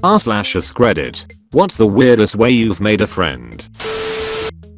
r/AskReddit. What's the weirdest way you've made a friend?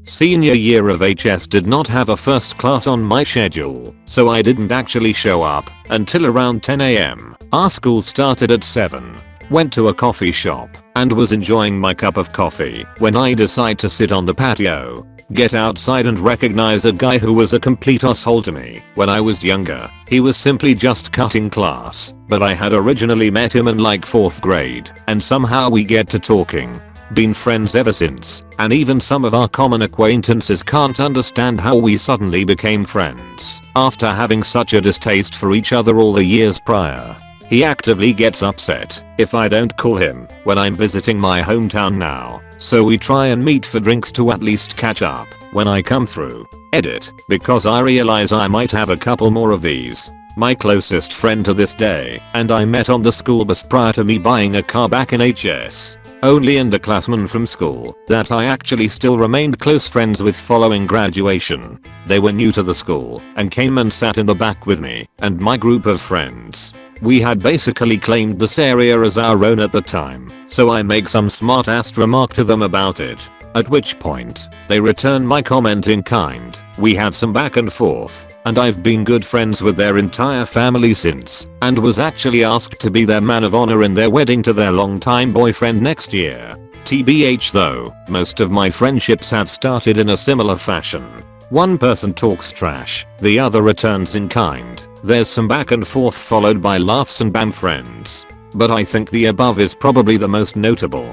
Senior year of HS did not have a first class on my schedule, so I didn't actually show up until around 10 AM. Our school started at 7. Went to a coffee shop and was enjoying my cup of coffee when I decide to sit on the patio. Get outside and recognize a guy who was a complete asshole to me when I was younger. He was simply just cutting class, but I had originally met him in like 4th grade, and somehow we get to talking. Been friends ever since, and even some of our common acquaintances can't understand how we suddenly became friends after having such a distaste for each other all the years prior. He actively gets upset if I don't call him when I'm visiting my hometown now, so we try and meet for drinks to at least catch up when I come through. Edit, because I realize I might have a couple more of these. My closest friend to this day and I met on the school bus prior to me buying a car back in HS. Only underclassmen from school that I actually still remained close friends with following graduation. They were new to the school and came and sat in the back with me and my group of friends. We had basically claimed this area as our own at the time, so I make some smart ass remark to them about it. At which point, they return my comment in kind. We had some back and forth, and I've been good friends with their entire family since, and was actually asked to be their man of honor in their wedding to their longtime boyfriend next year. TBH though, most of my friendships have started in a similar fashion. One person talks trash, the other returns in kind. There's some back and forth followed by laughs and bam friends. But I think the above is probably the most notable.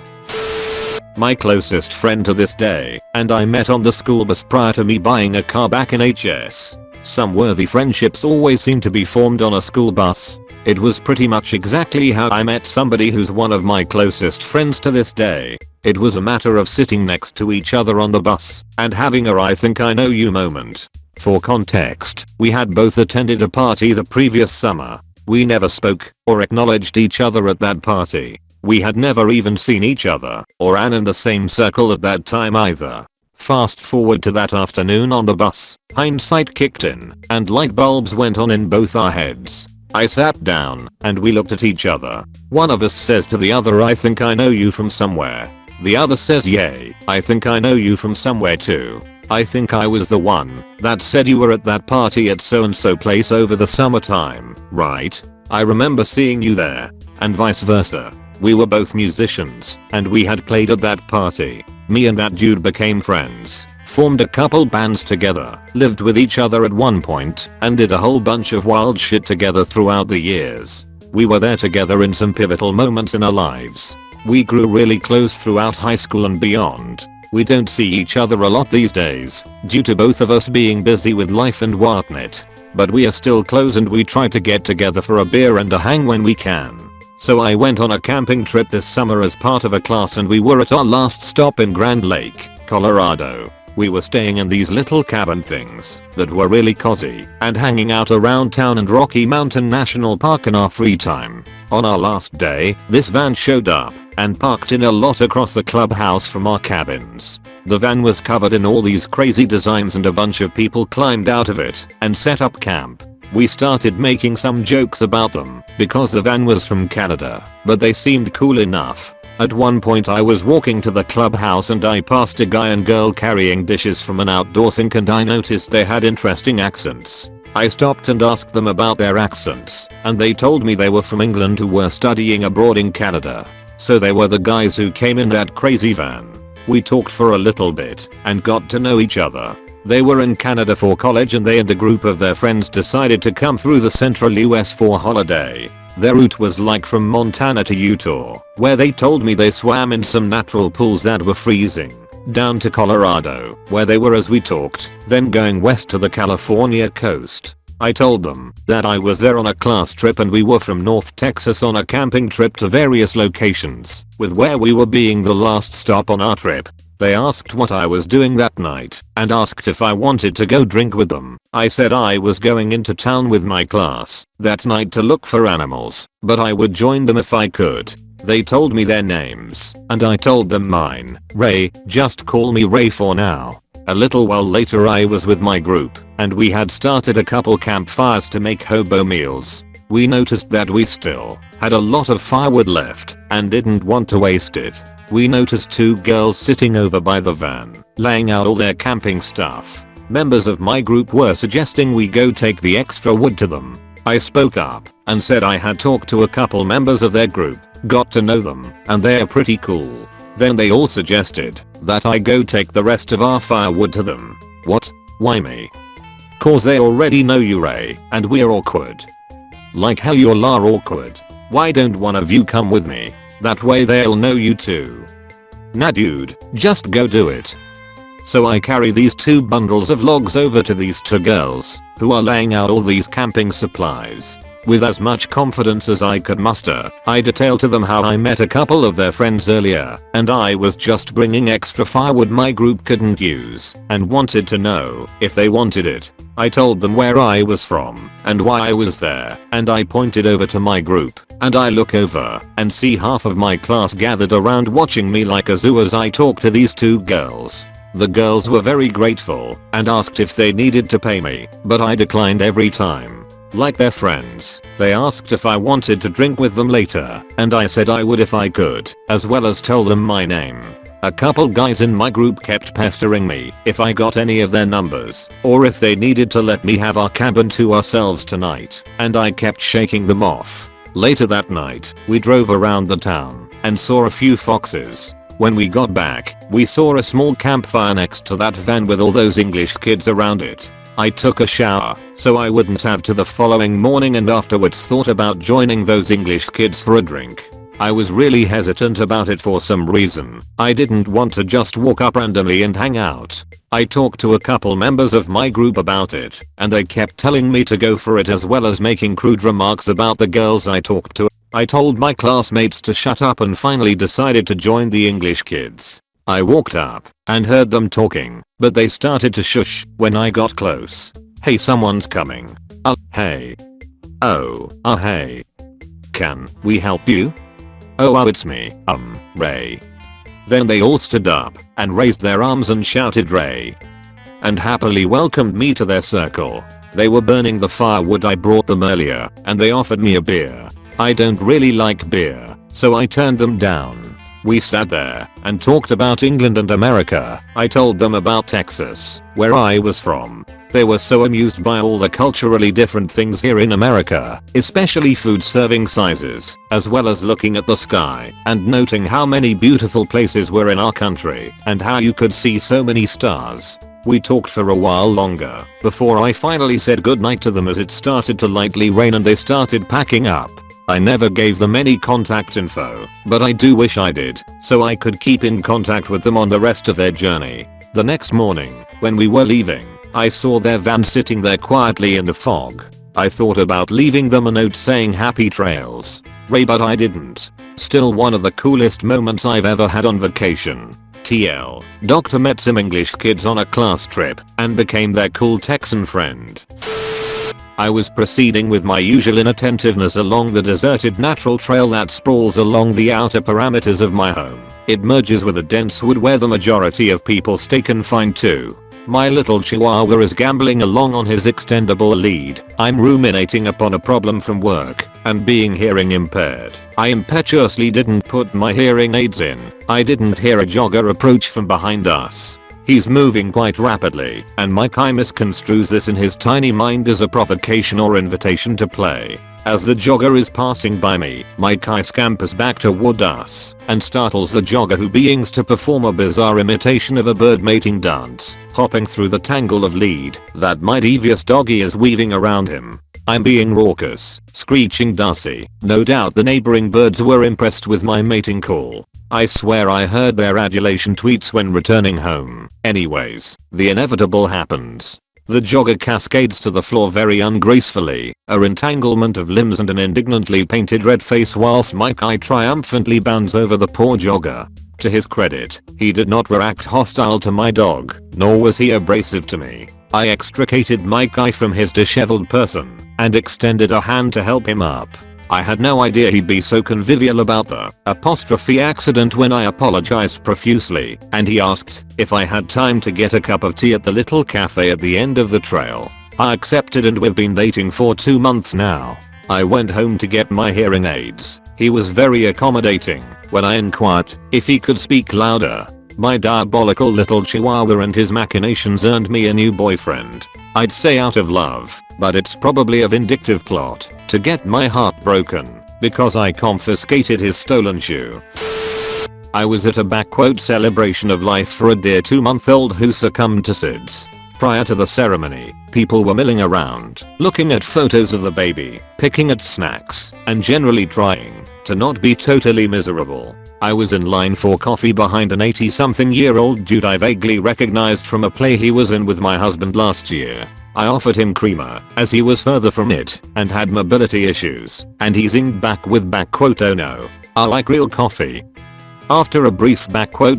My closest friend to this day and I met on the school bus prior to me buying a car back in HS. Some worthy friendships always seem to be formed on a school bus. It was pretty much exactly how I met somebody who's one of my closest friends to this day. It was a matter of sitting next to each other on the bus and having a I think I know you moment. For context, we had both attended a party the previous summer. We never spoke or acknowledged each other at that party. We had never even seen each other or ran in the same circle at that time either. Fast forward to that afternoon on the bus, hindsight kicked in and light bulbs went on in both our heads. I sat down and we looked at each other. One of us says to the other, I think I know you from somewhere. The other says, yay, I think I know you from somewhere too. I think I was the one that said you were at that party at so and so place over the summertime, right? I remember seeing you there. And vice versa. We were both musicians and we had played at that party. Me and that dude became friends, formed a couple bands together, lived with each other at one point, and did a whole bunch of wild shit together throughout the years. We were there together in some pivotal moments in our lives. We grew really close throughout high school and beyond. We don't see each other a lot these days, due to both of us being busy with life and whatnot. But we are still close and we try to get together for a beer and a hang when we can. So I went on a camping trip this summer as part of a class and we were at our last stop in Grand Lake, Colorado. We were staying in these little cabin things that were really cozy and hanging out around town and Rocky Mountain National Park in our free time. On our last day, this van showed up and parked in a lot across the clubhouse from our cabins. The van was covered in all these crazy designs and a bunch of people climbed out of it and set up camp. We started making some jokes about them because the van was from Canada, but they seemed cool enough. At one point I was walking to the clubhouse and I passed a guy and girl carrying dishes from an outdoor sink and I noticed they had interesting accents. I stopped and asked them about their accents and they told me they were from England who were studying abroad in Canada. So they were the guys who came in that crazy van. We talked for a little bit and got to know each other. They were in Canada for college and they and a group of their friends decided to come through the central US for holiday. Their route was like from Montana to Utah, where they told me they swam in some natural pools that were freezing, down to Colorado, where they were as we talked, then going west to the California coast. I told them that I was there on a class trip and we were from North Texas on a camping trip to various locations, with where we were being the last stop on our trip. They asked what I was doing that night and asked if I wanted to go drink with them. I said I was going into town with my class that night to look for animals, but I would join them if I could. They told me their names and I told them mine. Ray, just call me Ray for now. A little while later I was with my group and we had started a couple campfires to make hobo meals. We noticed that we still had a lot of firewood left and didn't want to waste it. We noticed two girls sitting over by the van, laying out all their camping stuff. Members of my group were suggesting we go take the extra wood to them. I spoke up and said I had talked to a couple members of their group, got to know them, and they're pretty cool. Then they all suggested that I go take the rest of our firewood to them. What? Why me? Cause they already know you, Ray, and we're awkward. Like hell you're awkward. Why don't one of you come with me? That way they'll know you too. Nah dude, just go do it. So I carry these 2 bundles of logs over to these 2 girls, who are laying out all these camping supplies. With as much confidence as I could muster, I detailed to them how I met a couple of their friends earlier, and I was just bringing extra firewood my group couldn't use, and wanted to know if they wanted it. I told them where I was from, and why I was there, and I pointed over to my group, and I look over, and see half of my class gathered around watching me like a zoo as I talked to these 2 girls. The girls were very grateful, and asked if they needed to pay me, but I declined every time. Like their friends, they asked if I wanted to drink with them later, and I said I would if I could, as well as tell them my name. A couple guys in my group kept pestering me if I got any of their numbers, or if they needed to let me have our cabin to ourselves tonight, and I kept shaking them off. Later that night, we drove around the town, and saw a few foxes. When we got back, we saw a small campfire next to that van with all those English kids around it. I took a shower, so I wouldn't have to the following morning, and afterwards thought about joining those English kids for a drink. I was really hesitant about it for some reason. I didn't want to just walk up randomly and hang out. I talked to a couple members of my group about it, and they kept telling me to go for it, as well as making crude remarks about the girls I talked to. I told my classmates to shut up and finally decided to join the English kids. I walked up and heard them talking, but they started to shush when I got close. Hey, someone's coming. Hey. Oh, hey. Can we help you? Oh, it's me, Ray. Then they all stood up and raised their arms and shouted Ray, and happily welcomed me to their circle. They were burning the firewood I brought them earlier, and they offered me a beer. I don't really like beer, so I turned them down. We sat there and talked about England and America. I told them about Texas, where I was from. They were so amused by all the culturally different things here in America, especially food serving sizes, as well as looking at the sky and noting how many beautiful places were in our country and how you could see so many stars. We talked for a while longer before I finally said goodnight to them as it started to lightly rain and they started packing up. I never gave them any contact info, but I do wish I did, so I could keep in contact with them on the rest of their journey. The next morning, when we were leaving, I saw their van sitting there quietly in the fog. I thought about leaving them a note saying happy trails, Ray, but I didn't. Still one of the coolest moments I've ever had on vacation. TL. Doctor met some English kids on a class trip and became their cool Texan friend. I was proceeding with my usual inattentiveness along the deserted natural trail that sprawls along the outer parameters of my home. It merges with a dense wood where the majority of people stay confined to. My little chihuahua is gambling along on his extendable lead. I'm ruminating upon a problem from work and being hearing impaired. I impetuously didn't put my hearing aids in. I didn't hear a jogger approach from behind us. He's moving quite rapidly, and my Kai misconstrues this in his tiny mind as a provocation or invitation to play. As the jogger is passing by me, my Kai scampers back toward us and startles the jogger, who begins to perform a bizarre imitation of a bird mating dance, hopping through the tangle of lead that my devious doggy is weaving around him. I'm being raucous, screeching Darcy. No doubt the neighboring birds were impressed with my mating call. I swear I heard their adulation tweets when returning home. Anyways, the inevitable happens. The jogger cascades to the floor very ungracefully, a entanglement of limbs and an indignantly painted red face, whilst my Kai triumphantly bounds over the poor jogger. To his credit, he did not react hostile to my dog, nor was he abrasive to me. I extricated my Kai from his disheveled person and extended a hand to help him up. I had no idea he'd be so convivial about the apostrophe accident when I apologized profusely, and he asked if I had time to get a cup of tea at the little cafe at the end of the trail. I accepted, and we've been dating for 2 months now. I went home to get my hearing aids. He was very accommodating when I inquired if he could speak louder. My diabolical little chihuahua and his machinations earned me a new boyfriend. I'd say out of love, but it's probably a vindictive plot to get my heart broken because I confiscated his stolen shoe. I was at a celebration of life for a dear 2-month-old who succumbed to SIDS. Prior to the ceremony, people were milling around, looking at photos of the baby, picking at snacks, and generally trying to not be totally miserable. I was in line for coffee behind an 80-something-year-old dude I vaguely recognized from a play he was in with my husband last year. I offered him creamer, as he was further from it and had mobility issues, and he zinged back with "Oh no, I like real coffee." After a brief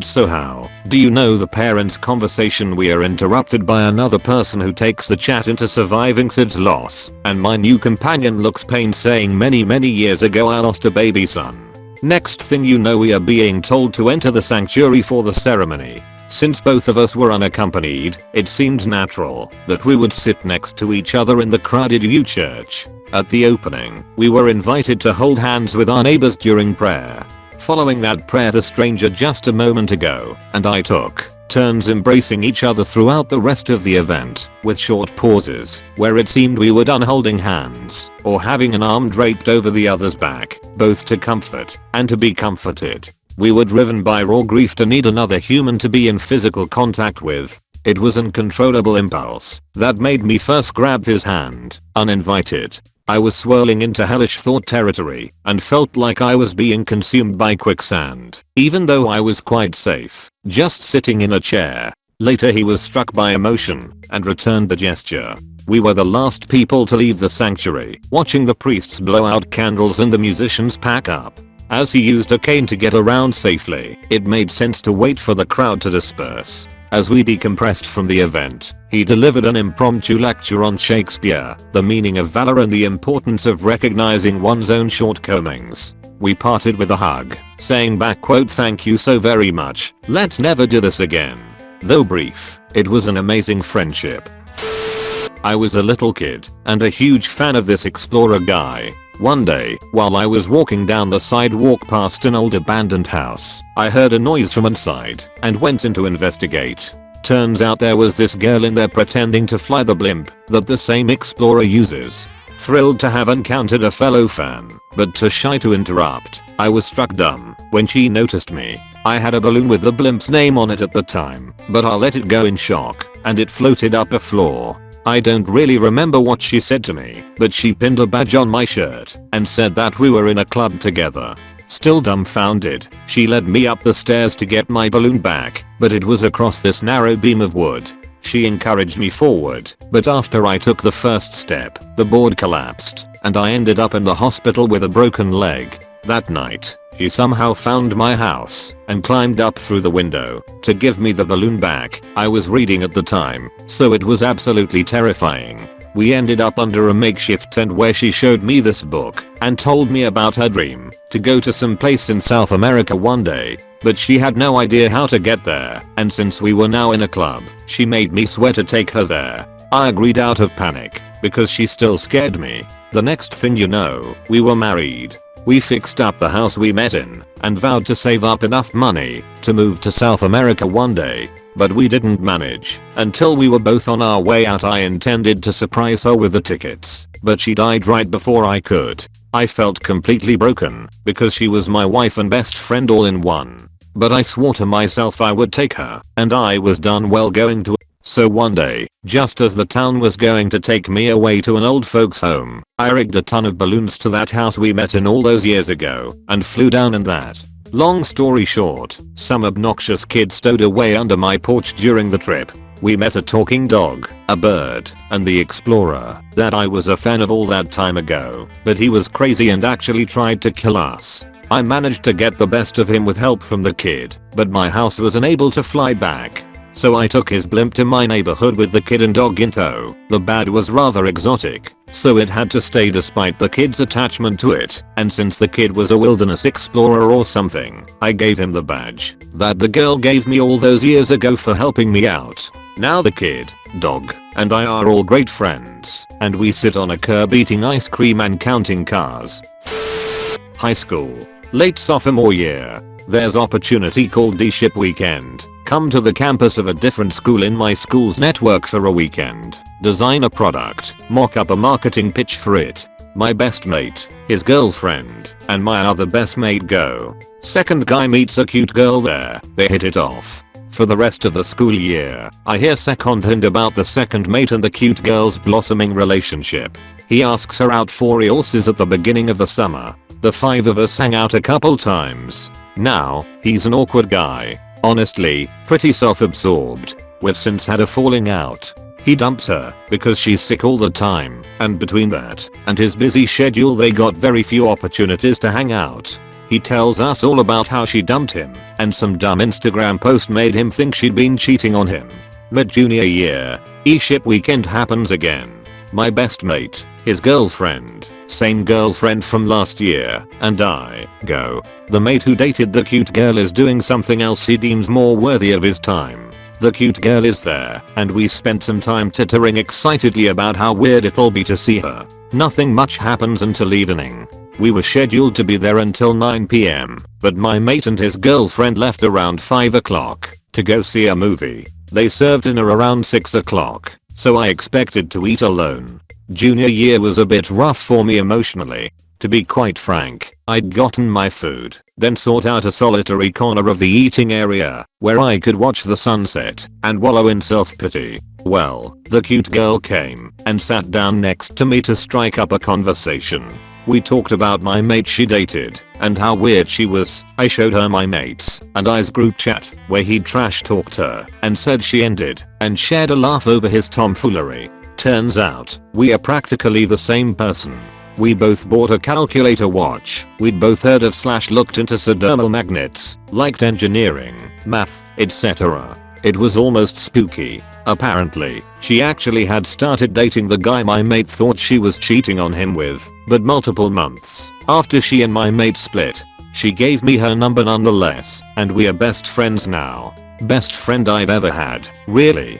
"So how do you know the parents' conversation?" we are interrupted by another person who takes the chat into surviving SIDS loss, and my new companion looks pained, saying many years ago I lost a baby son. Next thing you know, we are being told to enter the sanctuary for the ceremony. Since both of us were unaccompanied, it seemed natural that we would sit next to each other in the crowded U church. At the opening, we were invited to hold hands with our neighbors during prayer. Following that prayer the stranger just a moment ago and I took turns embracing each other throughout the rest of the event, with short pauses where it seemed we were done holding hands or having an arm draped over the other's back, both to comfort and to be comforted. We were driven by raw grief to need another human to be in physical contact with. It was an uncontrollable impulse that made me first grab his hand, uninvited. I was swirling into hellish thought territory and felt like I was being consumed by quicksand, even though I was quite safe, just sitting in a chair. Later he was struck by emotion and returned the gesture. We were the last people to leave the sanctuary, watching the priests blow out candles and the musicians pack up. As he used a cane to get around safely, it made sense to wait for the crowd to disperse. As we decompressed from the event, he delivered an impromptu lecture on Shakespeare, the meaning of valor and the importance of recognizing one's own shortcomings. We parted with a hug, saying back "Thank you so very much, let's never do this again." Though brief, it was an amazing friendship. I was a little kid and a huge fan of this explorer guy. One day, while I was walking down the sidewalk past an old abandoned house, I heard a noise from inside and went in to investigate. Turns out there was this girl in there pretending to fly the blimp that the same explorer uses. Thrilled to have encountered a fellow fan, but too shy to interrupt, I was struck dumb when she noticed me. I had a balloon with the blimp's name on it at the time, but I let it go in shock, and it floated up a floor. I don't really remember what she said to me, but she pinned a badge on my shirt and said that we were in a club together. Still dumbfounded, she led me up the stairs to get my balloon back, but it was across this narrow beam of wood. She encouraged me forward, but after I took the first step, the board collapsed, and I ended up in the hospital with a broken leg. That night, she somehow found my house and climbed up through the window to give me the balloon back. I was reading at the time, so it was absolutely terrifying. We ended up under a makeshift tent where she showed me this book and told me about her dream to go to some place in South America one day, but she had no idea how to get there, and since we were now in a club, she made me swear to take her there. I agreed out of panic because she still scared me. The next thing you know, we were married. We fixed up the house we met in and vowed to save up enough money to move to South America one day, but we didn't manage. Until we were both on our way out, I intended to surprise her with the tickets, but she died right before I could. I felt completely broken because she was my wife and best friend all in one. But I swore to myself I would take her, and I was done well going to. So one day, just as the town was going to take me away to an old folks home, I rigged a ton of balloons to that house we met in all those years ago and flew down in that. Long story short, some obnoxious kid stowed away under my porch during the trip. We met a talking dog, a bird, and the explorer that I was a fan of all that time ago, but he was crazy and actually tried to kill us. I managed to get the best of him with help from the kid, but my house was unable to fly back. So I took his blimp to my neighborhood with the kid and dog in tow. The bird was rather exotic, so it had to stay despite the kid's attachment to it, and since the kid was a wilderness explorer or something, I gave him the badge that the girl gave me all those years ago for helping me out. Now the kid, dog, and I are all great friends, and we sit on a curb eating ice cream and counting cars. High school. Late sophomore year. There's opportunity called D-Ship Weekend. Come to the campus of a different school in my school's network for a weekend. Design a product, mock up a marketing pitch for it. My best mate, his girlfriend, and my other best mate go. Second guy meets a cute girl there. They hit it off. For the rest of the school year, I hear secondhand about the second mate and the cute girl's blossoming relationship. He asks her out for rehearsals at the beginning of the summer. The 5 of us hang out a couple times. Now, he's an awkward guy. Honestly, pretty self-absorbed. We've since had a falling out. He dumps her because she's sick all the time, and between that and his busy schedule they got very few opportunities to hang out. He tells us all about how she dumped him, and some dumb Instagram post made him think she'd been cheating on him. Mid-junior year, E-Ship Weekend happens again. My best mate, his girlfriend, same girlfriend from last year, and I go. The mate who dated the cute girl is doing something else he deems more worthy of his time. The cute girl is there, and we spent some time tittering excitedly about how weird it'll be to see her. Nothing much happens until evening. We were scheduled to be there until 9 PM, but my mate and his girlfriend left around 5 o'clock to go see a movie. They served dinner around 6 o'clock, so I expected to eat alone. Junior year was a bit rough for me emotionally. To be quite frank, I'd gotten my food, then sought out a solitary corner of the eating area where I could watch the sunset and wallow in self-pity. Well, the cute girl came and sat down next to me to strike up a conversation. We talked about my mate she dated and how weird she was. I showed her my mate's and I's group chat where he'd trash talked her and said she ended and shared a laugh over his tomfoolery. Turns out, we are practically the same person. We both bought a calculator watch. We'd both heard of / looked into subdermal magnets, liked engineering, math, etc. It was almost spooky. Apparently, she actually had started dating the guy my mate thought she was cheating on him with, but multiple months after she and my mate split, she gave me her number nonetheless, and we are best friends now. Best friend I've ever had, really.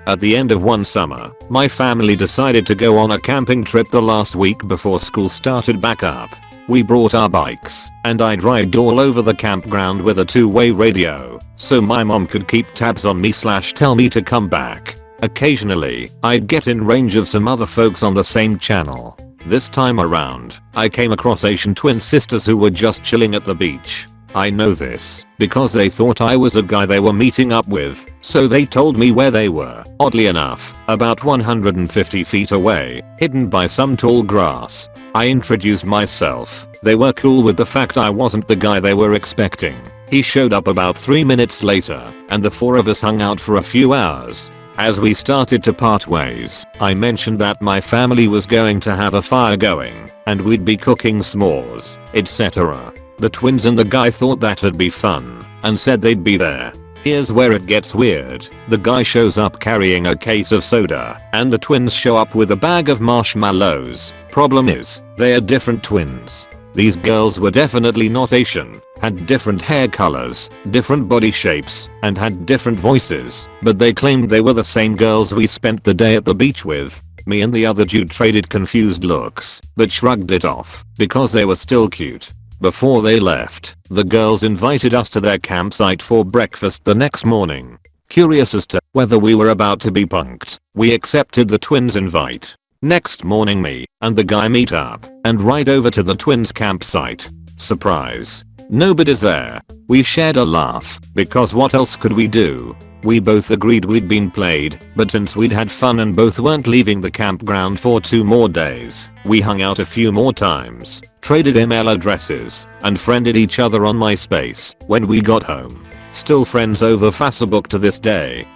At the end of one summer, my family decided to go on a camping trip the last week before school started back up. We brought our bikes, and I'd ride all over the campground with a two-way radio, so my mom could keep tabs on me / tell me to come back. Occasionally, I'd get in range of some other folks on the same channel. This time around, I came across Asian twin sisters who were just chilling at the beach. I know this because they thought I was a guy they were meeting up with, so they told me where they were. Oddly enough, about 150 feet away, hidden by some tall grass. I introduced myself. They were cool with the fact I wasn't the guy they were expecting. He showed up about 3 minutes later, and the 4 of us hung out for a few hours. As we started to part ways, I mentioned that my family was going to have a fire going, and we'd be cooking s'mores, etc. The twins and the guy thought that'd be fun, and said they'd be there. Here's where it gets weird. The guy shows up carrying a case of soda, and the twins show up with a bag of marshmallows. Problem is, they are different twins. These girls were definitely not Asian, had different hair colors, different body shapes, and had different voices, but they claimed they were the same girls we spent the day at the beach with. Me and the other dude traded confused looks, but shrugged it off because they were still cute. Before they left, the girls invited us to their campsite for breakfast the next morning. Curious as to whether we were about to be punked, we accepted the twins' invite. Next morning me and the guy meet up and ride over to the twins' campsite. Surprise. Nobody's there. We shared a laugh because what else could we do? We both agreed we'd been played, but since we'd had fun and both weren't leaving the campground for 2 more days, we hung out a few more times, traded email addresses, and friended each other on MySpace when we got home. Still friends over Facebook to this day.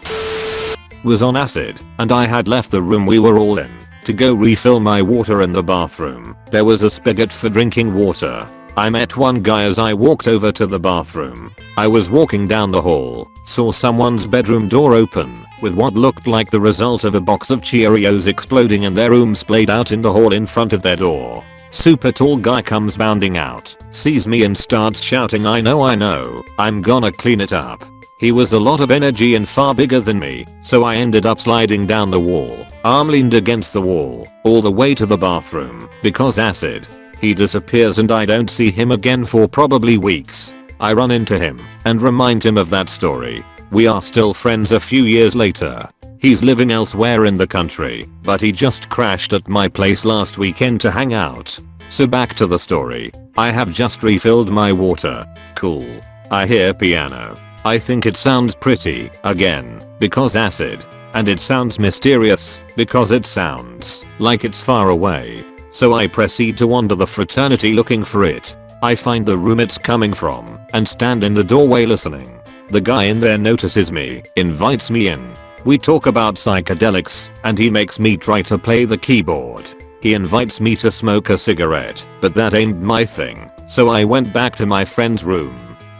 Was on acid, and I had left the room we were all in to go refill my water in the bathroom. There was a spigot for drinking water. I met one guy as I walked over to the bathroom. I was walking down the hall, saw someone's bedroom door open, with what looked like the result of a box of Cheerios exploding and their room splayed out in the hall in front of their door. Super tall guy comes bounding out, sees me and starts shouting, I know, I'm gonna clean it up. He was a lot of energy and far bigger than me, so I ended up sliding down the wall, arm leaned against the wall, all the way to the bathroom, because acid. He disappears and I don't see him again for probably weeks. I run into him and remind him of that story. We are still friends a few years later. He's living elsewhere in the country, but he just crashed at my place last weekend to hang out. So back to the story. I have just refilled my water. Cool. I hear piano. I think it sounds pretty, again, because acid. And it sounds mysterious, because it sounds like it's far away. So I proceed to wander the fraternity looking for it. I find the room it's coming from, and stand in the doorway listening. The guy in there notices me, invites me in. We talk about psychedelics, and he makes me try to play the keyboard. He invites me to smoke a cigarette, but that ain't my thing, so I went back to my friend's room.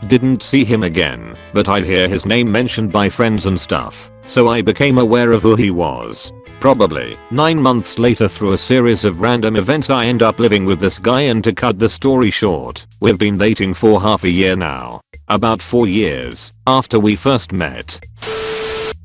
Didn't see him again, but I'd hear his name mentioned by friends and stuff, so I became aware of who he was. Probably 9 months later, through a series of random events, I end up living with this guy, and to cut the story short, we've been dating for half a year now. About 4 years after we first met.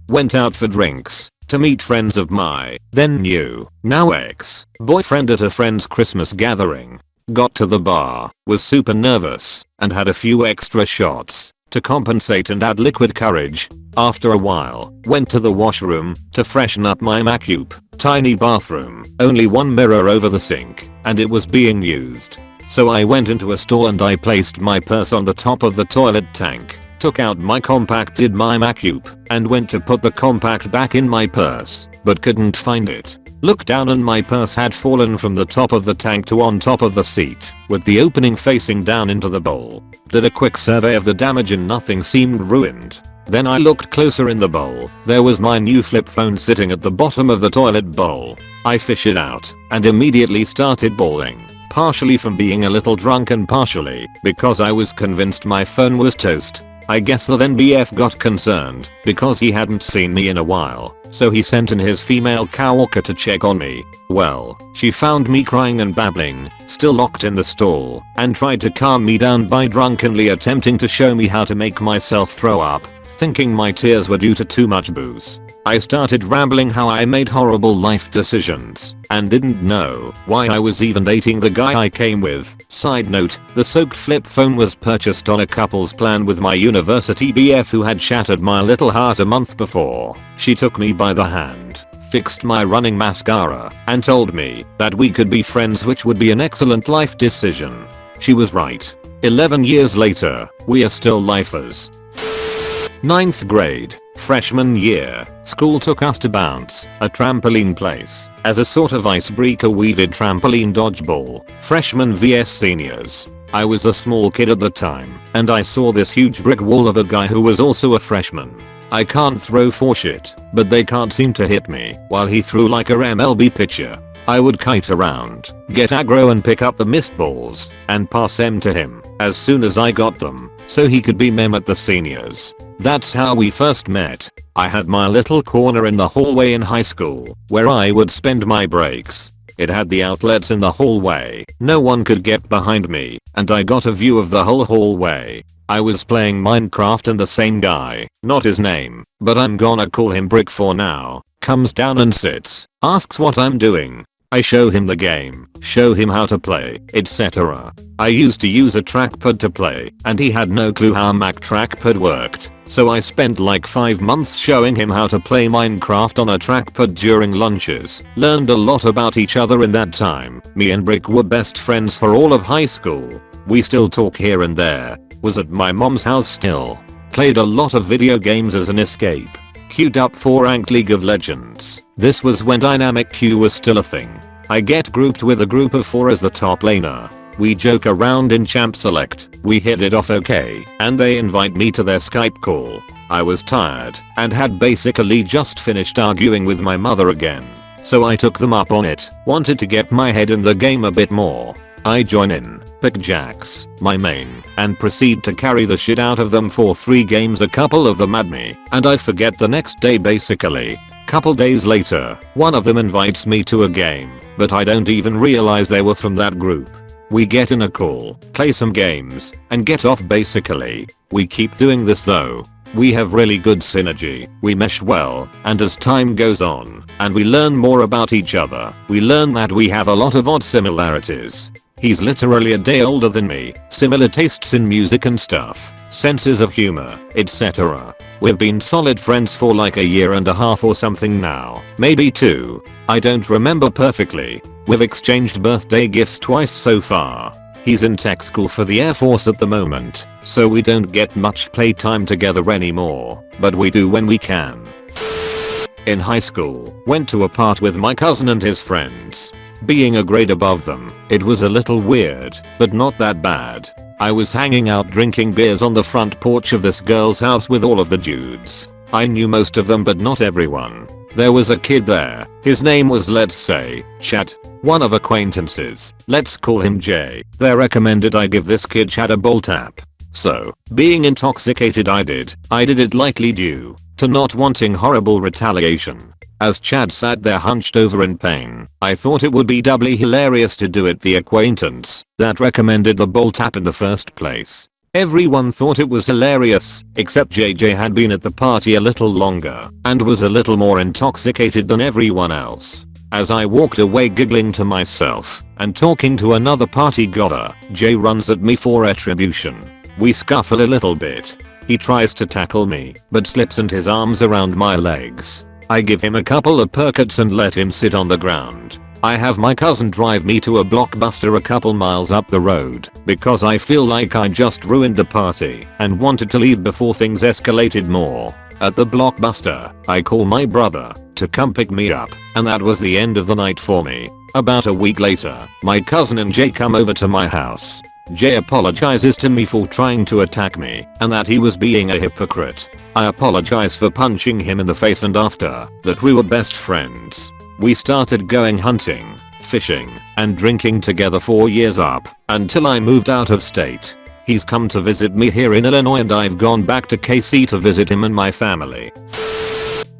Went out for drinks to meet friends of my then new, now ex, boyfriend at a friend's Christmas gathering. Got to the bar, was super nervous, and had a few extra shots to compensate and add liquid courage. After a while, went to the washroom to freshen up my Macupe. Tiny bathroom, only one mirror over the sink, and it was being used. So I went into a stall and I placed my purse on the top of the toilet tank, took out my compact, did my Macupe, and went to put the compact back in my purse, but couldn't find it. Looked down and my purse had fallen from the top of the tank to on top of the seat, with the opening facing down into the bowl. Did a quick survey of the damage and nothing seemed ruined. Then I looked closer in the bowl. There was my new flip phone sitting at the bottom of the toilet bowl. I fished it out and immediately started bawling. Partially from being a little drunk and partially because I was convinced my phone was toast. I guess the then BF got concerned because he hadn't seen me in a while, so he sent in his female coworker to check on me. Well, she found me crying and babbling, still locked in the stall, and tried to calm me down by drunkenly attempting to show me how to make myself throw up, thinking my tears were due to too much booze. I started rambling how I made horrible life decisions and didn't know why I was even dating the guy I came with. Side note, the soaked flip phone was purchased on a couple's plan with my university BF who had shattered my little heart a month before. She took me by the hand, fixed my running mascara, and told me that we could be friends, which would be an excellent life decision. She was right. 11 years later, we are still lifers. 9th grade, freshman year, school took us to Bounce, a trampoline place. As a sort of icebreaker we did trampoline dodgeball, freshmen vs seniors. I was a small kid at the time, and I saw this huge brick wall of a guy who was also a freshman. I can't throw for shit, but they can't seem to hit me while he threw like a MLB pitcher. I would kite around, get aggro and pick up the missed balls, and pass them to him as soon as I got them, so he could be mem at the seniors. That's how we first met. I had my little corner in the hallway in high school, where I would spend my breaks. It had the outlets in the hallway, no one could get behind me, and I got a view of the whole hallway. I was playing Minecraft and the same guy, not his name, but I'm gonna call him Brick for now, comes down and sits, asks what I'm doing. I show him the game, show him how to play, etc. I used to use a trackpad to play, and he had no clue how Mac trackpad worked, so I spent like 5 months showing him how to play Minecraft on a trackpad during lunches. Learned a lot about each other in that time. Me and Brick were best friends for all of high school. We still talk here and there. Was at my mom's house still. Played a lot of video games as an escape. Queued up for ranked League of Legends. This was when dynamic queue was still a thing. I get grouped with a group of 4 as the top laner. We joke around in champ select, we hit it off okay, and they invite me to their Skype call. I was tired, and had basically just finished arguing with my mother again. So I took them up on it, wanted to get my head in the game a bit more. I join in, pick Jax, my main, and proceed to carry the shit out of them for 3 games. A couple of them add me, and I forget the next day basically. Couple days later, one of them invites me to a game, but I don't even realize they were from that group. We get in a call, play some games, and get off basically. We keep doing this though. We have really good synergy, we mesh well, and as time goes on, and we learn more about each other, we learn that we have a lot of odd similarities. He's literally a day older than me, similar tastes in music and stuff, senses of humor, etc. We've been solid friends for like a year and a half or something now, maybe 2. I don't remember perfectly. We've exchanged birthday gifts twice so far. He's in tech school for the Air Force at the moment, so we don't get much playtime together anymore, but we do when we can. In high school, went to a part with my cousin and his friends. Being a grade above them, it was a little weird, but not that bad. I was hanging out drinking beers on the front porch of this girl's house with all of the dudes. I knew most of them but not everyone. There was a kid there, his name was, let's say, Chad. One of acquaintances, let's call him Jay. They recommended I give this kid Chad a bowl tap. So, being intoxicated I did it likely due to not wanting horrible retaliation. As Chad sat there hunched over in pain, I thought it would be doubly hilarious to do it the acquaintance that recommended the bowl tap in the first place. Everyone thought it was hilarious, except JJ had been at the party a little longer and was a little more intoxicated than everyone else. As I walked away giggling to myself and talking to another party goer, Jay runs at me for retribution. We scuffle a little bit. He tries to tackle me, but slips and his arms around my legs. I give him a couple of percuts and let him sit on the ground. I have my cousin drive me to a Blockbuster a couple miles up the road because I feel like I just ruined the party and wanted to leave before things escalated more. At the Blockbuster, I call my brother to come pick me up, and that was the end of the night for me. About a week later, my cousin and Jay come over to my house. Jay apologizes to me for trying to attack me and that he was being a hypocrite. I apologize for punching him in the face, and after that we were best friends. We started going hunting, fishing, and drinking together 4 years up until I moved out of state. He's come to visit me here in Illinois and I've gone back to KC to visit him and my family.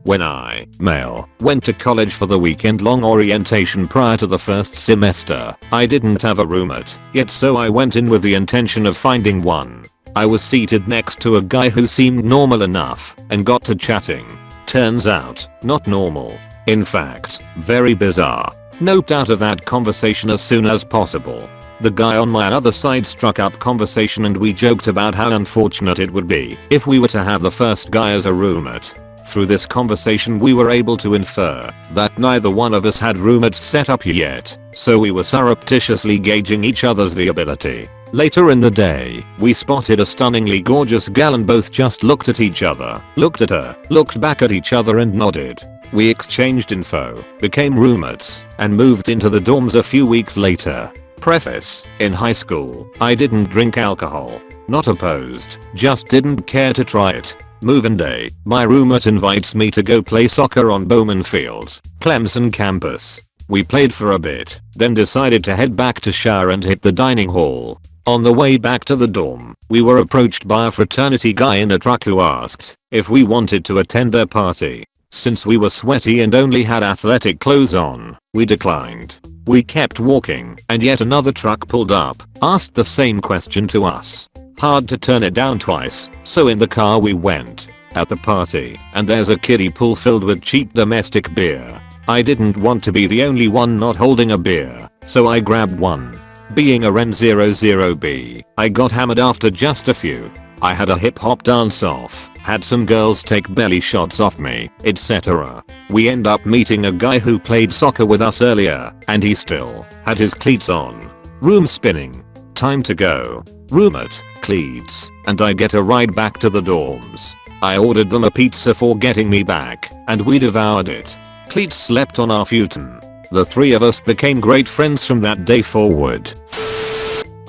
When I, male, went to college for the weekend-long orientation prior to the first semester, I didn't have a roommate yet, so I went in with the intention of finding one. I was seated next to a guy who seemed normal enough and got to chatting. Turns out, not normal. In fact, very bizarre. Noped out of that conversation as soon as possible. The guy on my other side struck up conversation and we joked about how unfortunate it would be if we were to have the first guy as a roommate. Through this conversation we were able to infer that neither one of us had roommates set up yet, so we were surreptitiously gauging each other's viability. Later in the day, we spotted a stunningly gorgeous gal and both just looked at each other, looked at her, looked back at each other and nodded. We exchanged info, became roommates, and moved into the dorms a few weeks later. Preface: in high school, I didn't drink alcohol. Not opposed, just didn't care to try it. Move-in day, my roommate invites me to go play soccer on Bowman Field, Clemson campus. We played for a bit, then decided to head back to shower and hit the dining hall. On the way back to the dorm, we were approached by a fraternity guy in a truck who asked if we wanted to attend their party. Since we were sweaty and only had athletic clothes on, we declined. We kept walking, and yet another truck pulled up, asked the same question to us. Hard to turn it down twice, so in the car we went. At the party, and there's a kiddie pool filled with cheap domestic beer. I didn't want to be the only one not holding a beer, so I grabbed one. Being a Ren 00B, I got hammered after just a few. I had a hip hop dance off, had some girls take belly shots off me, etc. We end up meeting a guy who played soccer with us earlier, and he still had his cleats on. Room spinning. Time to go. Roommate, cleats, and I get a ride back to the dorms. I ordered them a pizza for getting me back, and we devoured it. Cleats slept on our futon. The three of us became great friends from that day forward.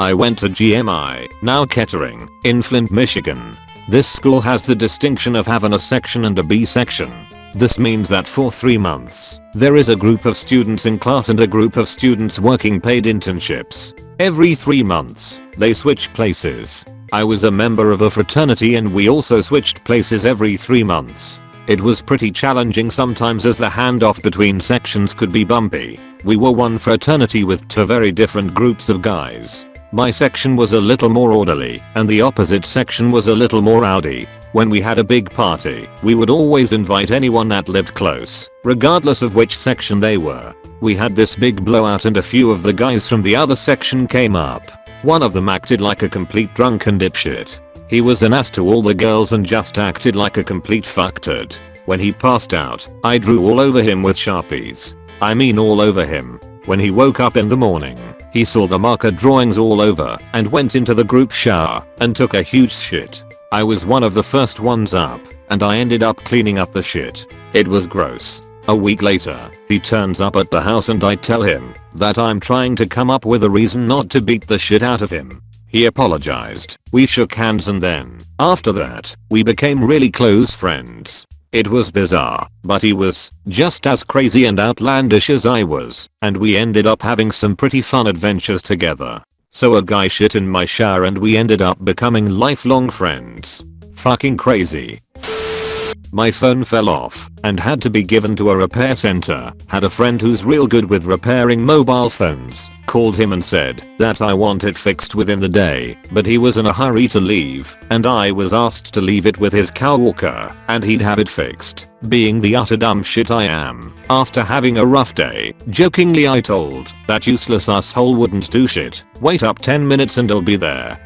I went to GMI, now Kettering, in Flint, Michigan. This school has the distinction of having a section and a B section. This means that for 3 months, there is a group of students in class and a group of students working paid internships. Every 3 months, they switch places. I was a member of a fraternity and we also switched places every 3 months. It was pretty challenging sometimes as the handoff between sections could be bumpy. We were one fraternity with 2 very different groups of guys. My section was a little more orderly and the opposite section was a little more rowdy. When we had a big party, we would always invite anyone that lived close, regardless of which section they were. We had this big blowout and a few of the guys from the other section came up. One of them acted like a complete drunken dipshit. He was an ass to all the girls and just acted like a complete fucktard. When he passed out, I drew all over him with Sharpies. I mean all over him. When he woke up in the morning, he saw the marker drawings all over and went into the group shower and took a huge shit. I was one of the first ones up, and I ended up cleaning up the shit. It was gross. A week later, he turns up at the house and I tell him that I'm trying to come up with a reason not to beat the shit out of him. He apologized, we shook hands, and then, after that, we became really close friends. It was bizarre, but he was just as crazy and outlandish as I was, and we ended up having some pretty fun adventures together. So a guy shit in my shower and we ended up becoming lifelong friends. Fucking crazy. My phone fell off and had to be given to a repair center. Had a friend who's real good with repairing mobile phones. Called him and said that I want it fixed within the day, but he was in a hurry to leave and I was asked to leave it with his coworker and he'd have it fixed. Being the utter dumb shit I am, after having a rough day, jokingly I told that useless asshole wouldn't do shit. Wait up 10 minutes and I'll be there.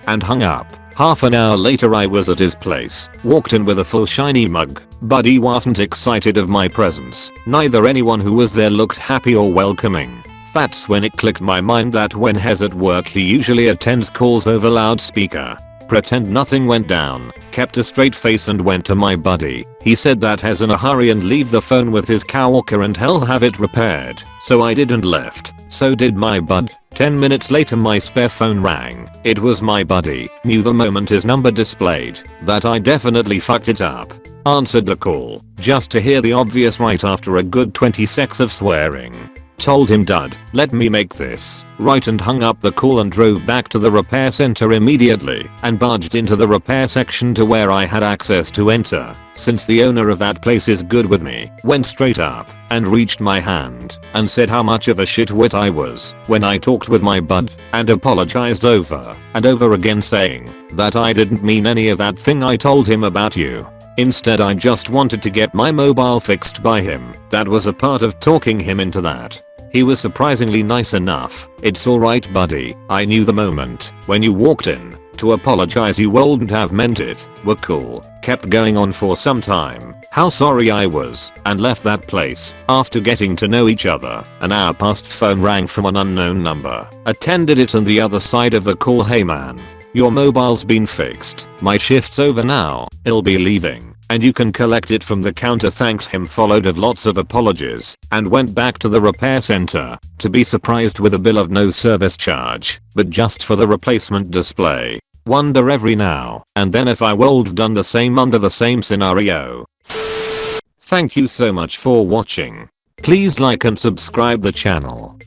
And hung up. Half an hour later I was at his place, walked in with a full shiny mug, but he wasn't excited of my presence. Neither anyone who was there looked happy or welcoming. That's when it clicked my mind that when Hez at work he usually attends calls over loudspeaker. Pretend nothing went down, kept a straight face and went to my buddy. He said that Hez in a hurry and leave the phone with his coworker and he'll have it repaired. So I did and left. So did my bud. 10 minutes later my spare phone rang. It was my buddy. Knew the moment his number displayed that I definitely fucked it up. Answered the call, just to hear the obvious right after a good 20 secs of swearing. Told him dud, let me make this right, and hung up the call and drove back to the repair center immediately and barged into the repair section to where I had access to enter. Since the owner of that place is good with me, went straight up and reached my hand and said how much of a shitwit I was when I talked with my bud, and apologized over and over again saying that I didn't mean any of that thing I told him about you. Instead I just wanted to get my mobile fixed by him. That was a part of talking him into that. He was surprisingly nice enough. It's alright buddy, I knew the moment when you walked in to apologize you wouldn't have meant it. Were cool. Kept going on for some time how sorry I was and left that place. After getting to know each other, an hour passed. Phone rang from an unknown number. Attended it, and the other side of the call, hey man, your mobile's been fixed. My shift's over now. It'll be leaving and you can collect it from the counter. Thanks him. Followed of lots of apologies and went back to the repair center to be surprised with a bill of no service charge, but just for the replacement display. Wonder every now and then if I would have done the same under the same scenario. Thank you so much for watching. Please like and subscribe the channel.